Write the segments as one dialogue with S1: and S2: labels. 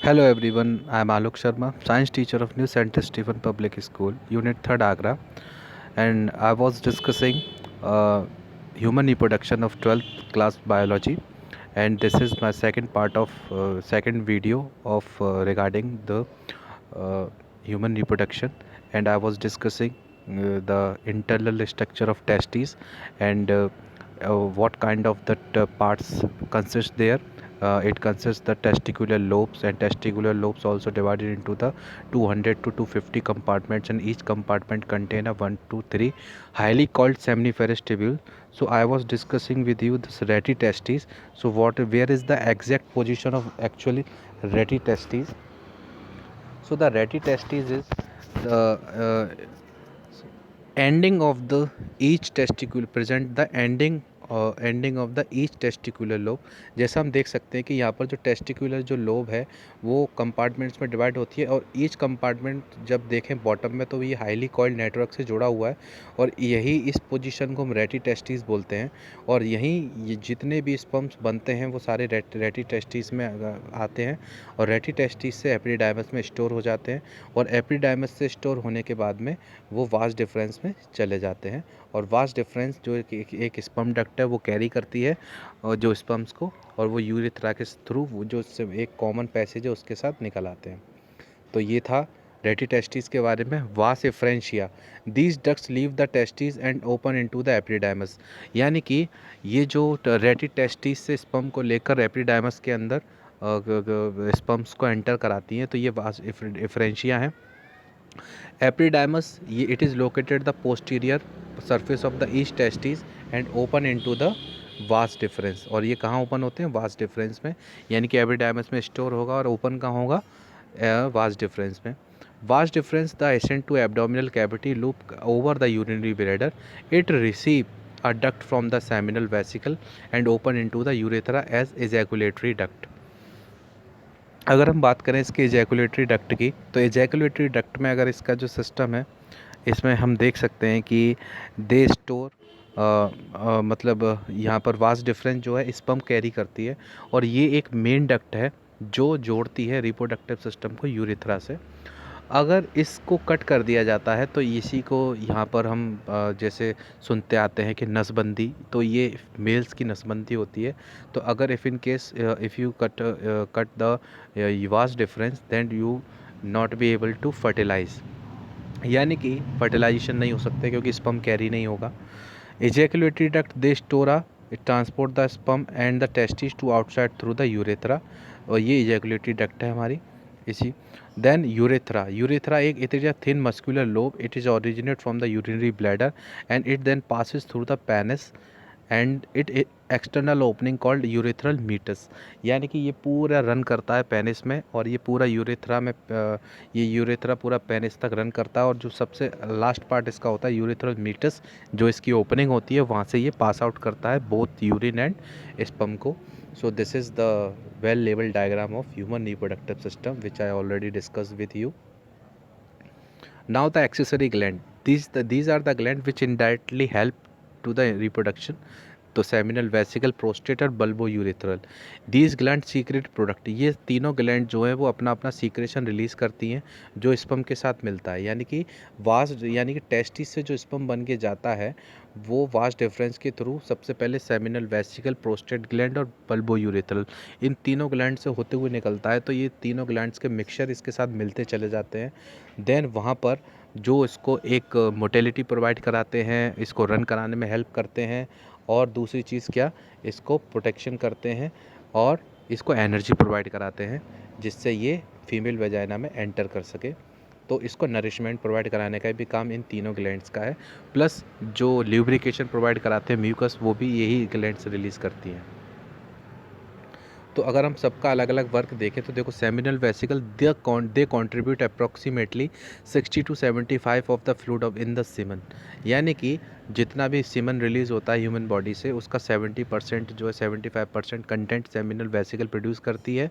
S1: Hello everyone, I am Alok Sharma, science teacher of New St. Stephen Public School, Unit 3rd Agra, and I was discussing uh, human reproduction of 12th class biology, and this is my second part of second video of regarding the uh, human reproduction, and I was discussing the internal structure of testes and what kind of the parts consist there. It consists the testicular lobes, and testicular lobes also divided into the 200 to 250 compartments, and each compartment contain a 1 to 3 highly called seminiferous tubule. So I was discussing with you this reti testes. So where is the exact position of actually reti testes? So the reti testes is the ending of the each testicle present the ending of the each testicular lobe. जैसा हम देख सकते हैं कि यहाँ पर जो testicular जो लोब है वो कंपार्टमेंट्स में डिवाइड होती है, और ईच कंपार्टमेंट जब देखें बॉटम में तो ये हाईली कॉइल्ड नेटवर्क से जुड़ा हुआ है, और यही इस पोजीशन को हम रेटी टेस्टिस बोलते हैं. और यहीं ये जितने भी स्पर्म्स बनते हैं वो सारे रेटी टेस्टिस में आते हैं, और रेटी टेस्टिस से एपिडाइमस में स्टोर हो जाते हैं, और एपिडाइमस से स्टोर होने के बाद में वो वास डिफरेंस में चले जाते हैं. और वास डिफरेंस जो एक स्पर्म डक्ट है वो कैरी करती है और जो स्पर्म्स को, और वो यूरेथ्रा के थ्रू वो जो एक कॉमन पैसेज है उसके साथ निकल आते हैं. तो ये था रेटी टेस्टिस के बारे में. Vas efferentia, these ducts leave the testis and open into the epididymis. यानी कि ये जो रेटी टेस्टिस से स्पर्म को लेकर एपिडाइमस के अंदर स्पर्म्स को एंटर कराती हैं, तो ये वास एफ्रेंशिया है. एपिडाइमस, ये it is located the posterior surface of the each testis and open into the vas difference. और ये कहाँ ओपन होते हैं? वास डिफरेंस में. यानी कि एपिडाइमस में स्टोर होगा और ओपन कहाँ होगा? वास डिफरेंस में. Vas deferens the ascent to abdominal cavity loop over the urinary bladder. It receive a duct from the seminal vesicle and open into the urethra as ejaculatory duct. अगर हम बात करें इसके एजैकुलेटरी डक्ट की, तो ejaculatory duct में अगर इसका जो सिस्टम है इसमें हम देख सकते हैं कि दे स्टोर मतलब यहाँ पर वास डिफरेंस जो है स्पर्म कैरी करती है, और ये एक मेन डक्ट है जो जोड़ती है रिप्रोडक्टिव सिस्टम को यूरेथ्रा से. अगर इसको कट कर दिया जाता है तो इसी को यहाँ पर हम जैसे सुनते आते हैं कि नसबंदी, तो ये मेल्स की नसबंदी होती है. तो अगर if in case if you cut the vas deferens then you not be able to fertilize, यानी कि फर्टिलाइजेशन नहीं हो सकते क्योंकि स्पर्म कैरी नहीं होगा. Ejaculatory duct they store transport the sperm and the testis to outside through the urethra. और ये एजैकुलेटरी डक्ट है हमारी. इसी देन यूरेथ्रा, यूरेथ्रा एक it is a thin muscular lobe. It is originate from the urinary bladder and it then passes through the penis and it external opening called urethral meatus. यानी कि ये पूरा run करता है penis में, और ये पूरा यूरेथ्रा में ये यूरेथ्रा पूरा पेनिस तक रन करता है, और जो सबसे लास्ट पार्ट इसका होता है यूरेथ्रल मीटस, जो इसकी ओपनिंग होती है वहाँ से ये पास आउट करता है बोथ यूरिन एंड स्पर्म को. So this is the well labeled diagram of human reproductive system which I already discussed with you. Now the accessory gland. These are the glands which indirectly help to the reproduction. तो seminal, vesicle, prostate और bulbo urethral. These gland secret product. ये तीनों gland जो है वो अपना अपना secretion release करती हैं जो स्पर्म के साथ मिलता है. यानी कि यानी कि टेस्टिस से जो स्पर्म बन के जाता है वो वास डिफरेंस के थ्रू सबसे पहले सेमिनल, वेसिकल, प्रोस्टेट ग्लैंड और बल्बो यूरेथ्रल, इन तीनों ग्लैंड से होते हुए निकलता है. तो ये तीनों ग्लैंड्स के मिक्सचर इसके साथ मिलते चले जाते हैं. देन वहाँ पर जो इसको एक मोटेलिटी प्रोवाइड कराते हैं, इसको रन कराने में हेल्प करते हैं, और दूसरी चीज़ क्या, इसको प्रोटेक्शन करते हैं और इसको एनर्जी प्रोवाइड कराते हैं जिससे ये फीमेल वेजाइना में एंटर कर सके. तो इसको नरिशमेंट प्रोवाइड कराने का भी काम इन तीनों ग्लैंड्स का है. प्लस जो ल्यूब्रिकेशन प्रोवाइड कराते हैं म्यूकस, वो भी यही ग्लैंड्स रिलीज़ करती हैं. तो अगर हम सबका अलग अलग वर्क देखें तो देखो, seminal vesicle they contribute approximately 60 to 75 of the fluid of in the semen. यानी कि जितना भी सीमन रिलीज़ होता है ह्यूमन बॉडी से उसका 70% जो है 75% कंटेंट सेमिनल वेसिकल प्रोड्यूस करती है।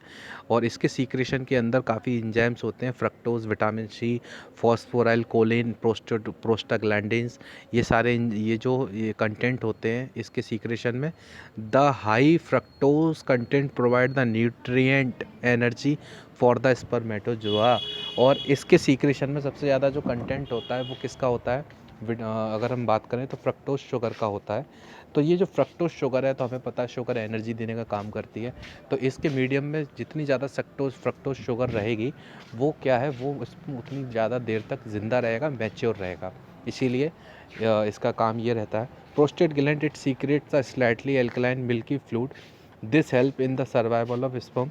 S1: और इसके सीक्रेशन के अंदर काफ़ी एंजाइम्स होते हैं, fructose, vitamin C, phosphoryl choline, prostaglandins, ये सारे ये कंटेंट होते हैं इसके सीक्रेशन में। The high fructose content provide the nutrient energy for the spermatozoa. और इसके सीक्रेशन में सबसे ज़्यादा जो कंटेंट होता है वो किसका होता है? अगर हम बात करें तो फ्रक्टोज शुगर का होता है। तो ये जो फ्रक्टोज शुगर है, तो हमें पता है शुगर एनर्जी देने का काम करती है। तो इसके मीडियम में जितनी ज़्यादा फ्रक्टोज शुगर रहेगी, वो क्या है, वो उतनी ज़्यादा देर तक ज़िंदा रहेगा, मैच्योर रहेगा। इसीलिए इसका काम ये रहता है। Prostate gland it secrets a slightly alkaline milky fluid, this help in the survival of sperm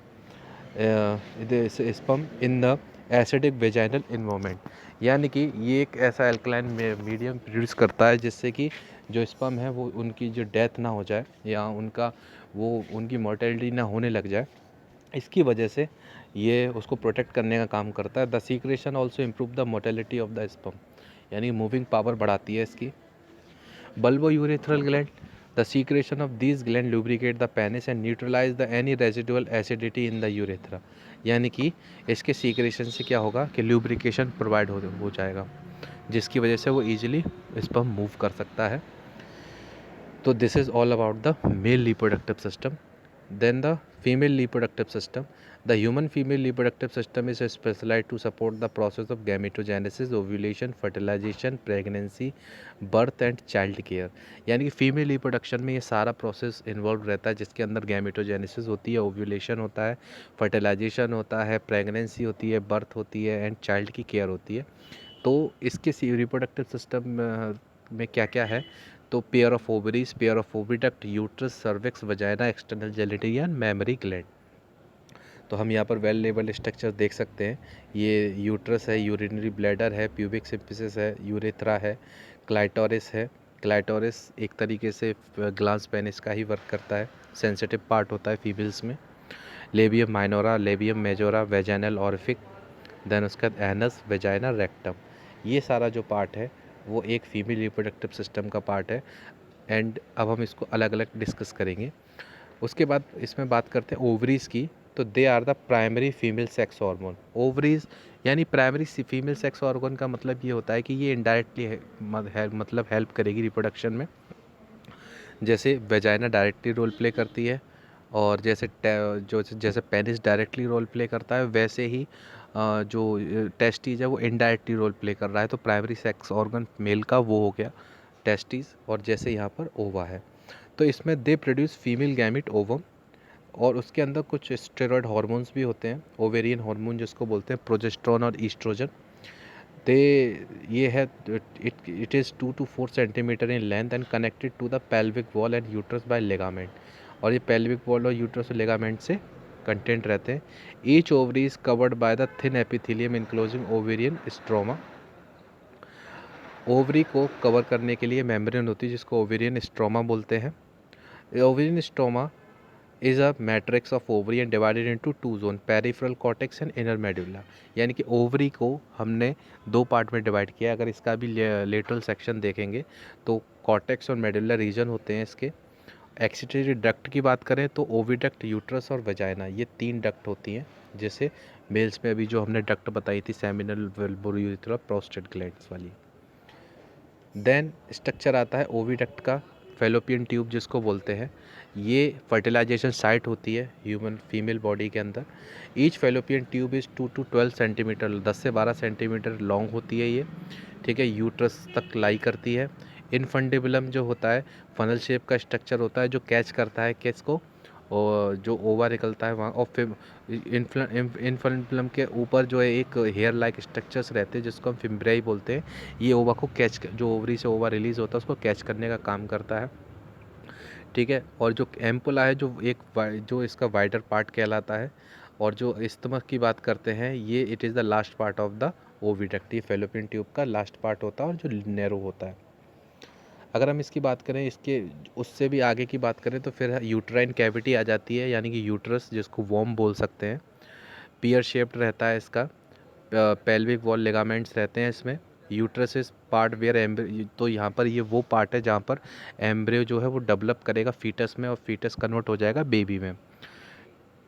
S1: in the acidic vaginal environment. यानी कि ये एक ऐसा एल्कलाइन मीडियम प्रोड्यूस करता है जिससे कि जो स्पर्म है वो उनकी जो डेथ ना हो जाए या उनकी मोर्टेलिटी ना होने लग जाए। इसकी वजह से ये उसको प्रोटेक्ट करने का काम करता है। The secretion also improve the mortality of the sperm, यानी मूविंग पावर बढ़ाती है इसकी। Bulbourethral gland, the secretion of these gland lubricate the penis and neutralize the any residual acidity in the urethra। यानी कि इसके सीक्रेशन से क्या होगा कि ल्यूब्रिकेशन प्रोवाइड हो जाएगा, जिसकी वजह से वो ईजिली इस पर मूव कर सकता है। तो this is all about the male reproductive system. Then the female reproductive system. The human female reproductive system is specialized to support the process of gametogenesis, ovulation, fertilization, pregnancy, birth and child care। यानी कि female reproduction में ये सारा process involve रहता है, जिसके अंदर gametogenesis होती है, ओव्यूलेशन होता है, फर्टिलाइजेशन होता है, प्रेगनेंसी होती है, बर्थ होती है एंड चाइल्ड की केयर होती है। तो इसके रिप्रोडक्टिव सिस्टम में क्या क्या है? तो pair of ovaries, pair of oviduct, uterus, cervix, vagina, external genital, mammary gland. तो हम यहाँ पर वेल लेवल स्ट्रक्चर देख सकते हैं। ये यूट्रस है, यूरिनरी ब्लैडर है, प्यूबिक सिम्फिसिस है, यूरेथ्रा है, क्लाइटोरिस है। क्लाइटोरिस एक तरीके से ग्लास पेनिस का ही वर्क करता है, सेंसिटिव पार्ट होता है फीमेल्स में। Labium minora, labium majora, vaginal orifice, then उसके बाद एनस, वेजाइना, रेक्टम। ये सारा जो पार्ट है वो एक फीमेल रिप्रोडक्टिव सिस्टम का पार्ट है। एंड अब हम इसको अलग अलग डिस्कस करेंगे। उसके बाद इसमें बात करते हैं ओवरीज़ की। तो they are the primary female sex hormone. Ovaries यानी प्राइमरी फीमेल सेक्स ऑर्गन का मतलब ये होता है कि ये इनडायरेक्टली मतलब हेल्प करेगी रिप्रोडक्शन में। जैसे वेजाइना डायरेक्टली रोल प्ले करती है, और जैसे पेनिस डायरेक्टली रोल प्ले करता है, वैसे ही जो टेस्टिस है वो इनडायरेक्टली रोल प्ले कर रहा है। तो प्राइमरी सेक्स ऑर्गन मेल का वो हो गया टेस्टिस, और जैसे यहाँ पर ओवा है। तो इसमें they produce female gamete ovum, और उसके अंदर कुछ स्टेरॉयड हार्मोन्स भी होते हैं, ओवेरियन हार्मोन जिसको बोलते हैं, प्रोजेस्टेरोन और ईस्ट्रोजन। दे ये है it is 2 to 4 centimetre in length and connected to the pelvic wall and uterus by ligament. और ये पेल्विक वॉल और यूट्रस और लिगामेंट से कंटेंट रहते हैं। Each ovary is covered by the thin epithelium enclosing ovarian stroma. Ovary को cover करने के लिए मेम्ब्रेन होती है जिसको ओवेरियन स्ट्रोमा बोलते हैं। Ovarian stroma is a matrix of ovary and divided into 2 zone, peripheral cortex and inner medulla. यानी कि ओवरी को हमने 2 पार्ट में डिवाइड किया। अगर इसका भी लेटरल सेक्शन देखेंगे तो कॉर्टेक्स और मेडुला रीजन होते हैं इसके। एक्सिटरी डक्ट की बात करें तो ओविडक्ट, यूट्रस और वजाइना, ये 3 डक्ट होती हैं। जैसे मेल्स में अभी जो हमने डक्ट बताई थी, सेमिनल, वल्बोयूरेथ्रा, प्रोस्टेट ग्लैंड्स वाली। देन स्ट्रक्चर आता है ओविडक्ट का, फेलोपियन ट्यूब जिसको बोलते हैं। ये फर्टिलाइजेशन साइट होती है ह्यूमन फीमेल बॉडी के अंदर। Each fallopian tube is 2 to 12 centimetre, 10 से 12 सेंटीमीटर लॉन्ग होती है ये। ठीक है, यूट्रस तक लाई करती है। इनफंडिबुलम जो होता है फनल शेप का स्ट्रक्चर होता है, जो कैच करता है केस को, और जो ओवा निकलता है वहाँ। और फिर इनफंडिबुलम के ऊपर जो है एक हेयर लाइक स्ट्रक्चर्स रहते हैं जिसको हम फिम्ब्रियाई बोलते हैं। ये ओवा को जो ओवरी से ओवा रिलीज़ होता है उसको कैच करने का काम करता है। ठीक है, और जो एम्पुला है जो इसका वाइडर पार्ट कहलाता है। और जो इस्टमस की बात करते हैं, ये it is the last part of the oviduct. ये फेलोपियन ट्यूब का लास्ट पार्ट होता है और जो नैरो होता है। अगर हम इसकी बात करें, इसके उससे भी आगे की बात करें तो फिर यूट्राइन कैविटी आ जाती है, यानी कि यूट्रस जिसको वॉर्म बोल सकते हैं। पियर शेप्ड रहता है इसका, पेल्विक वॉल लिगामेंट्स रहते हैं इसमें। Uterus is part where embryo, तो यहाँ पर ये वो पार्ट है जहाँ पर एम्ब्रियो जो है वो डेवलप करेगा फीटस में और फीटस कन्वर्ट हो जाएगा बेबी में।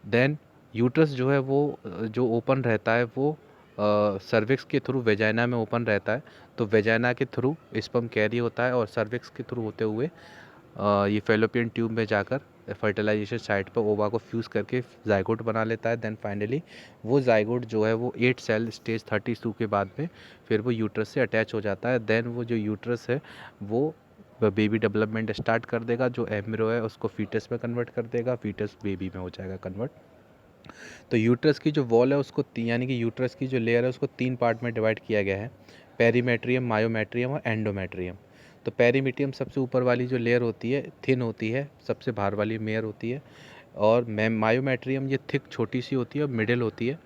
S1: देन यूट्रस जो है वो जो ओपन रहता है वो सर्विक्स के थ्रू वेजाइना में ओपन रहता है, तो वेजाइना के थ्रू स्पर्म कैरी होता है और सर्विक्स के थ्रू होते हुए ये फेलोपियन ट्यूब में जाकर फर्टिलाइजेशन साइट पर ओवा को फ्यूज़ करके जाइगोट बना लेता है। देन फाइनली वो जाइगोट जो है वो 8 सेल स्टेज 32 के बाद में फिर वो यूट्रस से अटैच हो जाता है। देन वो जो यूट्रस है वो बेबी डेवलपमेंट स्टार्ट कर देगा, जो एम्ब्रियो है उसको फीटस में कन्वर्ट कर देगा, फीटस बेबी में हो जाएगा कन्वर्ट। तो यूट्रस की जो वॉल है उसको यानी कि यूट्रस की जो लेयर है उसको 3 पार्ट में डिवाइड किया गया है, पेरीमेट्रियम, मायोमेट्रियम और एंडोमेट्रियम। तो पेरीमेट्रियम सबसे ऊपर वाली जो लेयर होती है थिन होती है, सबसे बाहर वाली लेयर होती है, और मायोमेट्रियम ये थिक छोटी सी होती है और मिडिल होती है,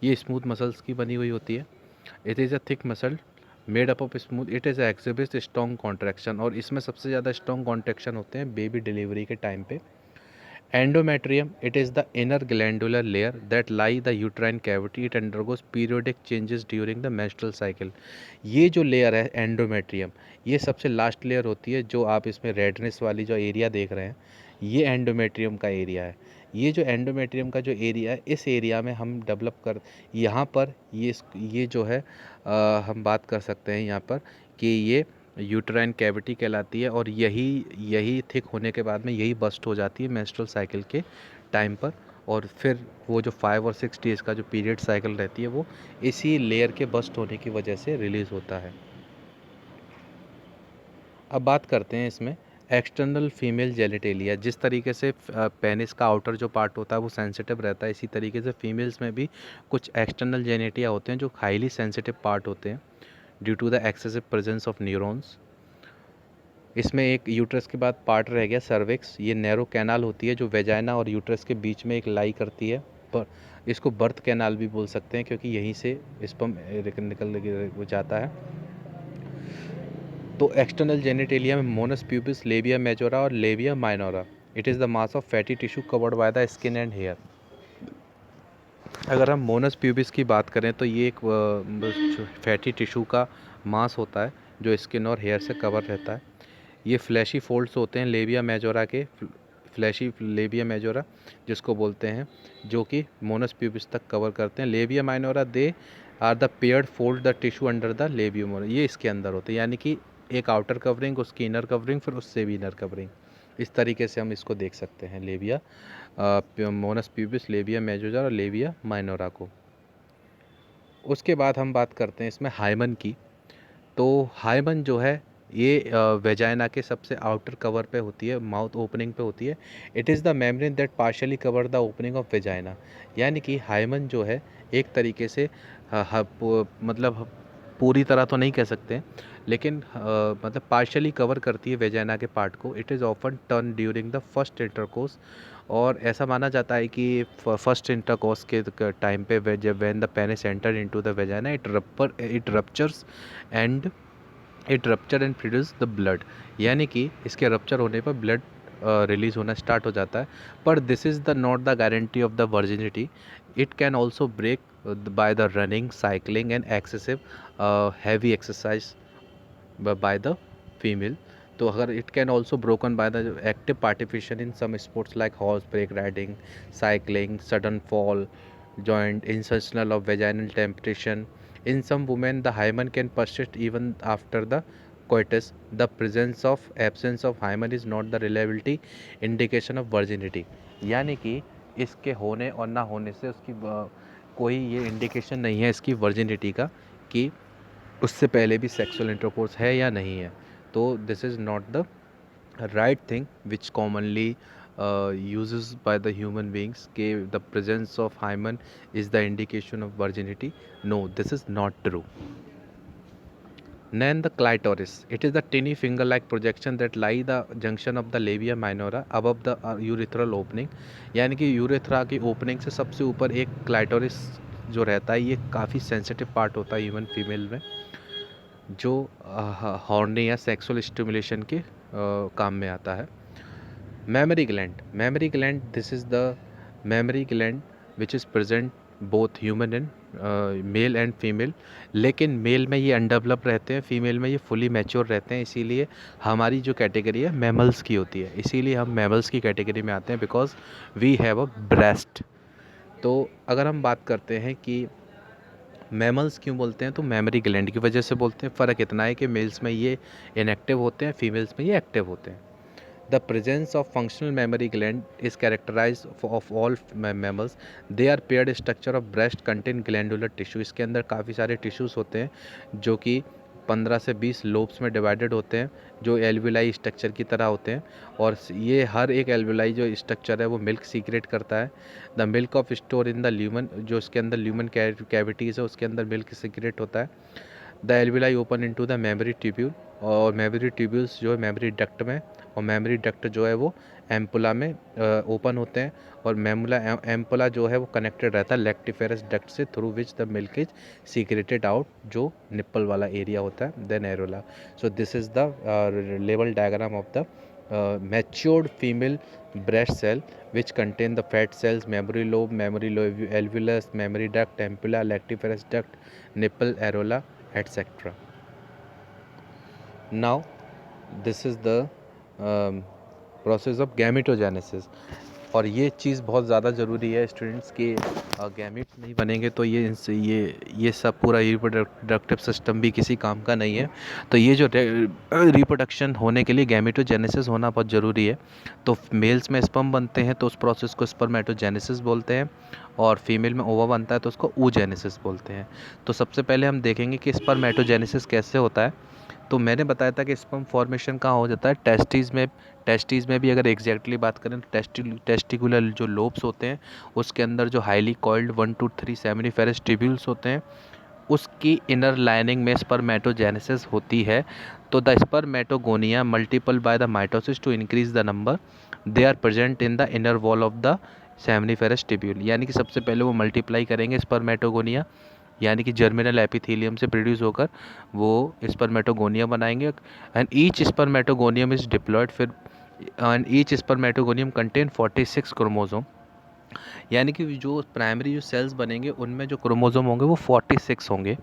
S1: ये स्मूथ मसल्स की बनी हुई होती है। It is a thick muscle made up of smooth, it is exhibit strong contraction, और इसमें सबसे ज़्यादा स्ट्रॉन्ग कॉन्ट्रैक्शन होते हैं बेबी डिलीवरी के टाइम पे। Endometrium, it is the inner glandular layer that lie the uterine cavity. It undergoes periodic changes during the menstrual cycle. ये जो लेयर है एंडोमेट्रियम, ये सबसे लास्ट लेयर होती है, जो आप इसमें रेडनेस वाली जो एरिया देख रहे हैं ये एंडोमेट्रियम का एरिया है। ये जो एंडोमेट्रियम का जो एरिया है, इस एरिया में हम डेवलप कर यहाँ पर ये जो है हम बात कर सकते हैं यहाँ पर कि ये यूट्राइन कैविटी कहलाती है, और यही थिक होने के बाद में यही बस्ट हो जाती है मेंस्ट्रुअल साइकिल के टाइम पर, और फिर वो जो 5 और 6 डेज़ का जो पीरियड साइकिल रहती है वो इसी लेयर के बस्ट होने की वजह से रिलीज़ होता है। अब बात करते हैं इसमें एक्सटर्नल फीमेल जेनिटेलिया। जिस तरीके से पेनिस का आउटर जो पार्ट होता है वो सेंसिटिव रहता है, इसी तरीके से फीमेल्स में भी कुछ एक्सटर्नल जेनेटिया होते हैं जो हाईली सेंसिटिव पार्ट होते हैं due to the excessive presence of neurons. इसमें एक यूट्रस के बाद पार्ट रह गया सर्विक्स, ये नैरो कैनाल होती है जो वेजाइना और यूट्रस के बीच में एक लाई करती है, पर इसको बर्थ कैनाल भी बोल सकते हैं क्योंकि यहीं से स्पर्म निकल जाता है। तो एक्सटर्नल जेनिटेलिया में मोनस प्यूबिस, लेबिया मेजोरा और labia minora. It is the mass of fatty tissue covered by the skin and hair. अगर हम मोनस प्यूबिस की बात करें तो ये एक फैटी टिश्यू का मास होता है जो स्किन और हेयर से कवर रहता है। ये फ्लैशी फोल्ड्स होते हैं लेबिया मेजोरा के, फ्लैशी लेबिया मेजोरा जिसको बोलते हैं, जो कि मोनस प्यूबिस तक कवर करते हैं। Labia minora they are the paired fold the tissue under the labium, ये इसके अंदर होते हैं, यानी कि एक आउटर कवरिंग, उसकी इनर कवरिंग, फिर उससे भी इनर कवरिंग। इस तरीके से हम इसको देख सकते हैं लेबिया मोनस प्यूबिस, लेबिया मेजोरा और लेबिया माइनोरा को। उसके बाद हम बात करते हैं इसमें हाइमन की। तो हाइमन जो है ये वेजाइना के सबसे आउटर कवर पे होती है, माउथ ओपनिंग पे होती है। It is the membrane that partially cover the opening of vagina, यानी कि हाइमन जो है एक तरीके से मतलब पूरी तरह तो नहीं कह सकते, लेकिन मतलब पार्शियली कवर करती है वेजाइना के पार्ट को। It is often turn during the first intercourse, और ऐसा माना जाता है कि फर्स्ट इंटरकोर्स के टाइम पे जब when the penis enter into the vagina it ruptures and produce the blood, यानी कि इसके रप्चर होने पर ब्लड रिलीज होना स्टार्ट हो जाता है। पर this is the not the guarantee of the virginity, it can also break by the running, cycling and excessive heavy exercise by the female. तो अगर it can also broken by the active participation in some sports like horseback riding, cycling, sudden fall, joint insertional of vaginal temptation. In some women, the hymen can persist even after the coitus. The presence of absence of hymen is not the reliability indication of virginity. यानी कि इसके होने और ना होने से उसकी कोई ये इंडिकेशन नहीं है इसकी वर्जिनिटी का कि उससे पहले भी सेक्सुअल इंटरकोर्स है या नहीं है। तो this is not the right thing which commonly uses by the human beings के the presence of hymen is the indication of virginity. No, this is not true. Then the clitoris. It is the tiny finger-like projection that lie the junction of the labia minora above the urethral opening. यानी कि urethra की opening से सबसे ऊपर एक clitoris जो रहता है, ये काफ़ी सेंसिटिव पार्ट होता है ह्यूमन फीमेल में, जो हॉर्नी या सेक्सुअल स्टिमुलेशन के काम में आता है। Mammary gland, this is the mammary gland which is present both human and male and female. लेकिन मेल में ये अनडेवलप रहते हैं, फीमेल में ये फुली मैच्योर रहते हैं। इसीलिए हमारी जो कैटेगरी है मैमल्स की होती है, इसीलिए हम मैमल्स की कैटेगरी में आते हैं, because we have a breast. तो अगर हम बात करते हैं कि मैमल्स क्यों बोलते हैं, तो मेमोरी ग्लैंड की वजह से बोलते हैं। फ़र्क इतना है कि मेल्स में ये इनएक्टिव होते हैं, फीमेल्स में ये एक्टिव होते हैं। The presence of functional mammary gland is characterized of all mammals. They are paired structure of breast contain glandular tissue. इसके अंदर काफ़ी सारे टिश्यूज़ होते हैं जो कि 15 से 20 लोब्स में डिवाइडेड होते हैं, जो एल्विलाई स्ट्रक्चर की तरह होते हैं। और ये हर एक एल्विलाई जो स्ट्रक्चर है वो मिल्क सीक्रेट करता है। The milk of store in the lumen, जो इसके अंदर ल्यूमन कैविटीज़ है उसके अंदर मिल्क सीक्रेट होता है। The alveoli open into the memory tubule, और मेमोरी ट्यूब्यूल्स जो है मेमोरी डक्ट में, और मेमोरी डक्ट जो है वो एम्पुला में ओपन होते हैं। और मेमुला एम्पुला जो है वो कनेक्टेड रहता है लैक्टिफेरस डक्ट से, through which the milk is secreted out, जो निप्पल वाला एरिया होता है, then areola. So this is the level diagram of the matured female breast cell which contain the fat cells, memory lobe, alveolus, memory duct, ampulla, lactiferous duct, nipple, areola, etc. Now this is the process of gametogenesis. और ये चीज़ बहुत ज़्यादा ज़रूरी है students के, gametes नहीं बनेंगे तो ये सब पूरा रिप्रोडक्टिव सिस्टम भी किसी काम का नहीं है। तो ये जो रिप्रोडक्शन होने के लिए गैमेटोजेनेसिस होना बहुत ज़रूरी है। तो मेल्स में स्पर्म बनते हैं तो उस प्रोसेस को स्पर्मेटोजेनेसिस बोलते हैं, और फीमेल में ओवा बनता है तो उसको oogenesis बोलते हैं। तो सबसे पहले हम देखेंगे कि स्पर्मेटोजेनेसिस कैसे होता है। तो मैंने बताया था कि स्पर्म फॉर्मेशन कहाँ हो जाता है, टेस्टीज़ में भी अगर एग्जैक्टली बात करें तो टेस्टिकुलर जो लोब्स होते हैं उसके अंदर जो highly coiled 1 to 3 seminiferous tubules होते हैं, उसकी इनर लाइनिंग में स्पर्मेटोजेनेसिस होती है। तो the spermatogonia multiple by the mitosis to increase the number, they are present in the inner wall of the seminiferous tubule. यानी कि सबसे पहले वो मल्टीप्लाई करेंगे स्पर्मेटोगोनिया, यानी कि जर्मिनल एपिथेलियम से प्रोड्यूस होकर वो स्पर्मेटोगोनिया बनाएंगे। And each spermatogonium is diploid, फिर and each spermatogonium contain 46 chromosome. यानी कि जो प्राइमरी जो सेल्स बनेंगे उनमें जो क्रोमोसोम होंगे वो 46 होंगे।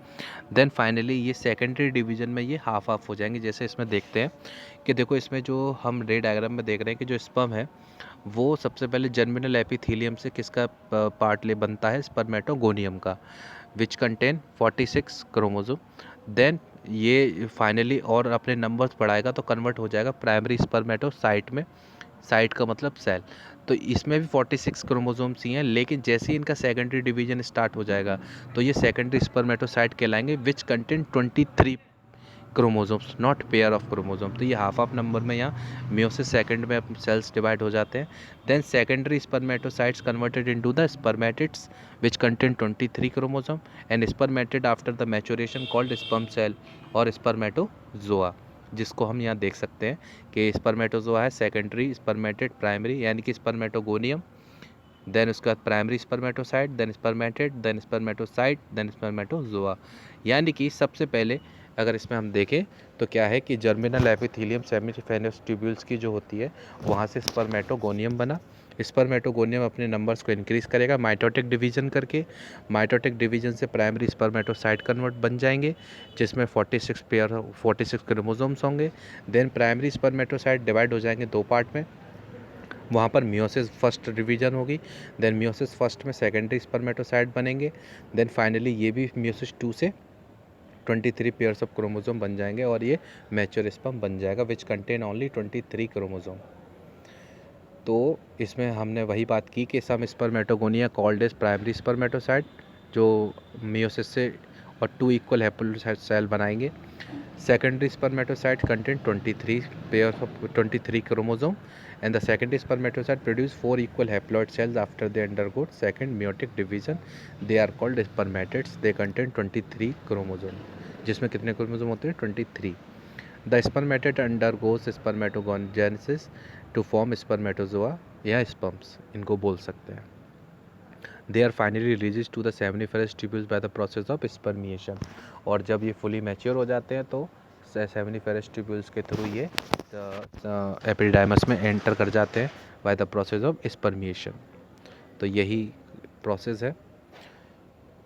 S1: देन फाइनली ये सेकेंडरी डिवीजन में ये हाफ हाफ हो जाएंगे। जैसे इसमें देखते हैं कि देखो, इसमें जो हम रे डायग्राम में देख रहे हैं कि जो स्पर्म है वो सबसे पहले जर्मिनल एपिथेलियम से किसका पार्ट ले बनता है, स्पर्मेटोगोनियम का, विच कंटेन 46 क्रोमोसोम। देन ये फाइनली और अपने नंबर्स बढ़ाएगा तो कन्वर्ट हो जाएगा प्राइमरी स्पर्मेटोसाइट में। साइट का मतलब सेल। तो इसमें भी 46 क्रोमोसोम्स ही हैं, लेकिन जैसे ही इनका सेकेंडरी डिवीजन स्टार्ट हो जाएगा तो ये सेकेंडरी स्पर्मेटोसाइट कहलाएंगे, which contain 23 chromosomes, not pair of chromosome. तो ये हाफ हाफ नंबर में यहाँ मियोसिस सेकंड में सेल्स डिवाइड हो जाते हैं। Then secondary spermatocytes converted into the spermatids which contain 23 chromosome, and spermatid after the maturation called sperm cell और spermatozoa, जिसको हम यहाँ देख सकते हैं कि स्पर्मेटोजोआ है, सेकेंडरी स्पर्मेटिड, प्राइमरी यानी कि स्पर्मेटोगोनियम, देन उसके बाद primary spermatocyte, then spermatid, then spermatocyte, then spermatozoa. यानी कि सबसे पहले अगर इसमें हम देखें तो क्या है कि जर्मिनल एपिथेलियम सेमिनिफेरस ट्यूब्यूल्स की जो होती है वहाँ से स्पर्मेटोगोनियम बना। स्पर्मेटोगोनियम अपने नंबर्स को इंक्रीज करेगा माइटोटिक डिवीजन करके। माइटोटिक डिवीजन से प्राइमरी स्पर्मेटोसाइट कन्वर्ट बन जाएंगे, जिसमें 46 क्रोमोसोम्स होंगे। देन प्राइमरी स्पर्मेटोसाइट डिवाइड हो जाएंगे दो पार्ट में, वहाँ पर मियोसिस फर्स्ट डिवीजन होगी। देन मियोसिस फर्स्ट में सेकेंडरी स्पर्मेटोसाइट बनेंगे। देन फाइनली ये भी मियोसिस 2 से 23 पेयर्स ऑफ क्रोमोसोम बन जाएंगे और ये मैच्योर स्पर्म बन जाएगा, विच कंटेन ओनली 23 क्रोमोसोम। तो इसमें हमने वही बात की कि some spermatogonia called as primary spermatocyte, जो मियोसिस से और 2 इक्वल हैप्लोसाइट सेल बनाएंगे। Secondary spermatocyte contain 23 pairs of 23 chromosome, and the secondary spermatocyte produce 4 equal haploid cells after they undergo second meiotic division. They are called spermatids. They contain 23 chromosome, जिसमें कितने chromosome होते हैं, 23। The spermatid undergoes spermatogenesis to form spermatozoa या sperms, इनको बोल सकते हैं। They are finally released to the seminiferous tubules by the process of spermiation। और जब ये fully mature हो जाते हैं तो सेमिनिफेरस ट्यूब्यूल्स के थ्रू ये एपिडाइमस में एंटर कर जाते हैं by the process of spermiation. तो यही प्रोसेस है।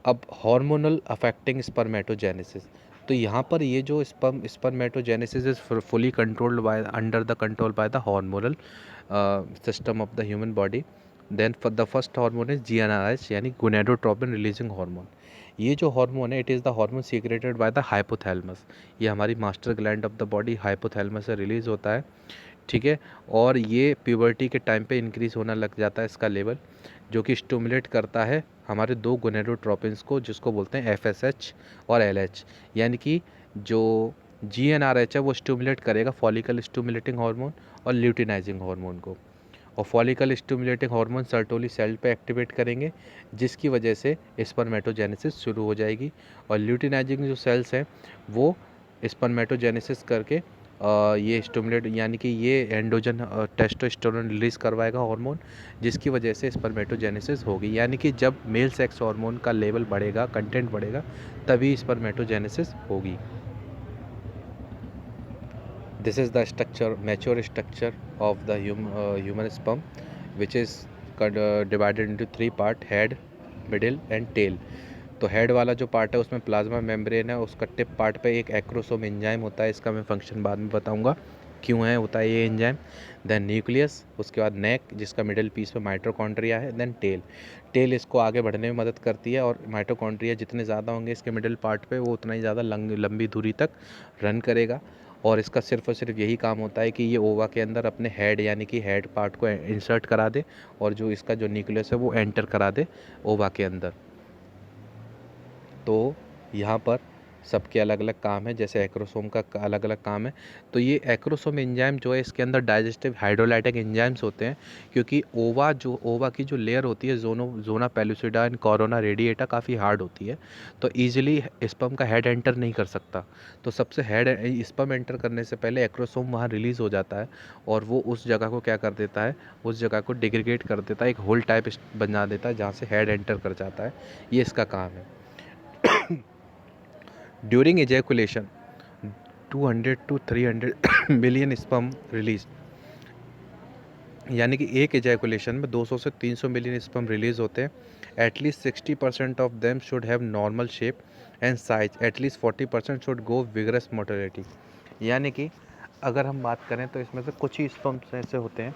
S1: अब हार्मोनल अफेक्टिंग स्पर्मेटोजेनेसिस, तो यहाँ पर ये जो spermatogenesis is fully controlled by under the control by the hormonal system of the human body. Then for the first hormone is GnRH यानी गोनेडोट्रोपिन रिलीजिंग हार्मोन। ये जो हार्मोन है it is the hormone secreted by the hypothalamus. ये हमारी master gland of the body hypothalamus से release होता है, ठीक है। और ये प्यूबर्टी के टाइम पे इंक्रीज़ होना लग जाता है इसका लेवल, जो कि स्टिमुलेट करता है हमारे दो गोनेडोट्रोपिन्स को, जिसको बोलते हैं एफएसएच और एलएच। यानी कि जो जीएनआरएच है वो स्टिमुलेट करेगा फॉलिकल स्टिमुलेटिंग हार्मोन और ल्यूटिनाइजिंग हार्मोन को, और follicle stimulating hormone Sertoli cell पे एक्टिवेट करेंगे, जिसकी वजह से स्पर्मेटोजेनेसिस शुरू हो जाएगी। और ल्यूटिनाइजिंग जो सेल्स हैं वो स्पर्मेटोजेनेसिस करके ये स्टिमुलेट यानी कि ये एंडोजन टेस्टोस्टेरोन रिलीज़ करवाएगा हार्मोन, जिसकी वजह से स्पर्मेटोजेनेसिस होगी। यानी कि जब मेल सेक्स हार्मोन का लेवल बढ़ेगा, कंटेंट बढ़ेगा, तभी स्पर्मेटोजेनेसिस होगी। This is the structure, mature structure of the human sperm, which is divided into three part: head, middle and tail। तो हेड वाला जो पार्ट है उसमें प्लाज्मा मेम्ब्रेन है, उसका टिप पार्ट पे एक एक्रोसोम एंजाइम होता है, इसका मैं फंक्शन बाद में बताऊंगा क्यों है होता है ये एंजाइम। देन न्यूक्लियस, उसके बाद नेक जिसका मिडिल पीस पे माइटोकॉन्ड्रिया है। देन टेल, टेल इसको आगे बढ़ने में मदद करती है, और माइटोकॉन्ड्रिया जितने ज़्यादा होंगे इसके मिडिल पार्ट पे वो उतना ही ज़्यादा लंबी दूरी तक रन करेगा। और इसका सिर्फ और सिर्फ यही काम होता है कि ये ओवा के अंदर अपने हेड यानी कि हेड पार्ट को इंसर्ट करा दे, और जो इसका जो न्यूक्लियस है वो एंटर करा दे ओवा के अंदर। तो यहाँ पर सबके अलग अलग काम है, जैसे एक्रोसोम का अलग अलग काम है। तो ये एक्रोसोम एंजाइम जो है इसके अंदर डाइजेस्टिव हाइड्रोलाइटिक एंजाइम्स होते हैं, क्योंकि ओवा की जो लेयर होती है zona pellucida and corona radiata काफ़ी हार्ड होती है, तो ईजिली स्पर्म का हेड एंटर नहीं कर सकता। तो सबसे हेड स्पर्म एंटर करने से पहले एक्रोसोम वहाँ रिलीज़ हो जाता है, और वो उस जगह को क्या कर देता है, उस जगह को डिग्रेगेट कर देता है, एक होल टाइप बना देता है जहाँ से हेड एंटर कर जाता है। ये इसका काम है। During ejaculation 200 to 300 million sperm release, यानी कि एक एजैकुलेशन में 200 से 300 मिलियन स्पर्म रिलीज होते हैं। At least 60% of them should have normal shape and size, at least 40% should go vigorous motility. यानी कि अगर हम बात करें तो इसमें से कुछ ही स्पर्म्स ऐसे होते हैं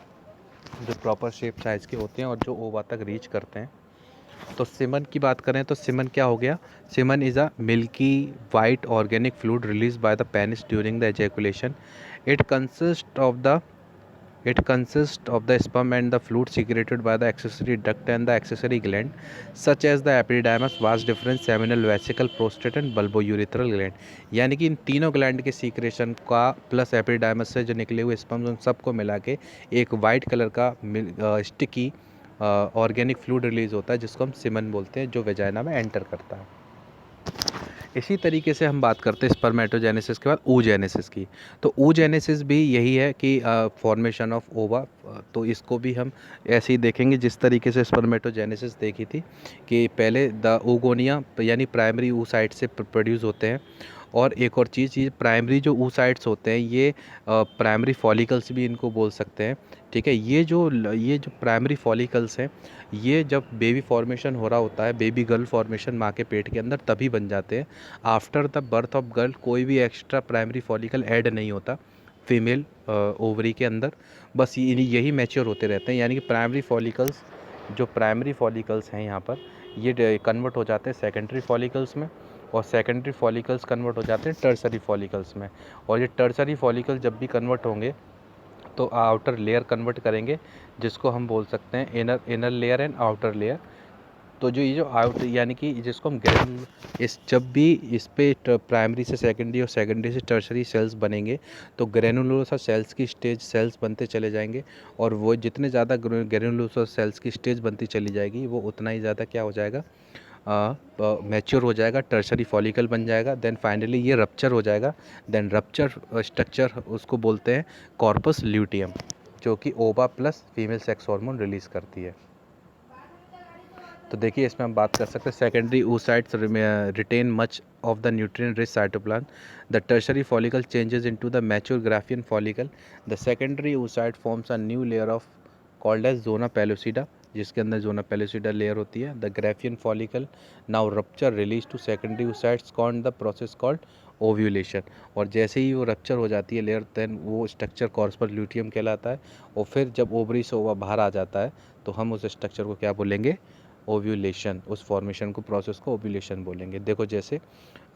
S1: जो प्रॉपर शेप साइज़ के होते हैं और जो ओवा तक रीच करते हैं। तो सीमन की बात करें तो सीमन क्या हो गया, semen is a milky white organic fluid release by the penis during the ejaculation. It consist of the it consists of the sperm and the fluid secreted by the accessory duct and the accessory gland such as the epididymis, vas deferens, seminal vesicle, prostate and bulbourethral gland। यानी कि इन तीनों gland के secretion का plus एपिडाइमस से जो निकले हुए sperm उन सबको मिला के एक वाइट कलर का स्टिकी ऑर्गेनिक फ्लूइड रिलीज होता है, जिसको हम सीमन बोलते हैं, जो वेजाइना में एंटर करता है। इसी तरीके से हम बात करते हैं स्पर्मेटोजेनेसिस के बाद oogenesis की। तो oogenesis भी यही है कि फॉर्मेशन ऑफ ओवा। तो इसको भी हम ऐसे ही देखेंगे जिस तरीके से स्पर्मेटोजेनेसिस देखी थी, कि पहले द oogonia यानी प्राइमरी oocyte से प्रोड्यूस होते हैं। और एक और चीज़, ये प्राइमरी जो oocytes होते हैं ये प्राइमरी फॉलिकल्स भी इनको बोल सकते हैं, ठीक है। ये जो प्राइमरी फॉलिकल्स हैं ये जब बेबी फॉर्मेशन हो रहा होता है, बेबी गर्ल फॉर्मेशन माँ के पेट के अंदर, तभी बन जाते हैं। After the birth of girl कोई भी एक्स्ट्रा प्राइमरी फॉलिकल ऐड नहीं होता फीमेल ओवरी के अंदर, बस यही मैच्योर होते रहते हैं। यानी कि प्राइमरी फॉलिकल्स हैं यहाँ पर, ये कन्वर्ट हो जाते हैं सेकेंडरी फॉलिकल्स में, और सेकेंडरी फॉलिकल्स कन्वर्ट हो जाते हैं टर्सरी फॉलिकल्स में। और ये टर्सरी फॉलिकल जब भी कन्वर्ट होंगे तो आउटर लेयर कन्वर्ट करेंगे, जिसको हम बोल सकते हैं inner layer and outer layer. तो जो ये जो आउट यानी कि जिसको हम जब भी इस पे प्राइमरी से सेकेंडरी और सेकेंडरी से टर्सरी सेल्स बनेंगे, तो ग्रेनुलोसा सेल्स की स्टेज सेल्स बनते चले जाएंगे, और वो जितने ज़्यादा ग्रेनुलोसा सेल्स की स्टेज बनती चली जाएगी वो उतना ही ज़्यादा क्या हो जाएगा, मैच्योर हो जाएगा, टर्सरी फॉलिकल बन जाएगा। देन फाइनली ये रप्चर हो जाएगा। देन रप्चर स्ट्रक्चर उसको बोलते हैं कॉर्पस ल्यूटियम, जो कि ओवा plus female sex hormone release करती है। तो देखिए इसमें हम बात कर सकते हैं secondary oocytes retain much of the nutrient rich cytoplasm, the tertiary follicle changes into the mature Graafian follicle, the secondary oocyte forms a new layer of called as zona pellucida, जिसके अंदर जोना पेलिसिडा लेयर होती है। The Graafian follicle now rupture release to secondary oocytes called the process called ovulation. और जैसे ही वो rupture हो जाती है लेयर, देन वो स्ट्रक्चर कॉर्पस ल्यूटियम कहलाता है। और फिर जब ओवरी से ओवा बाहर आ जाता है तो हम उस स्ट्रक्चर को क्या बोलेंगे? ओव्यूलेशन। उस फॉर्मेशन को, प्रोसेस को ओव्यूलेशन बोलेंगे। देखो जैसे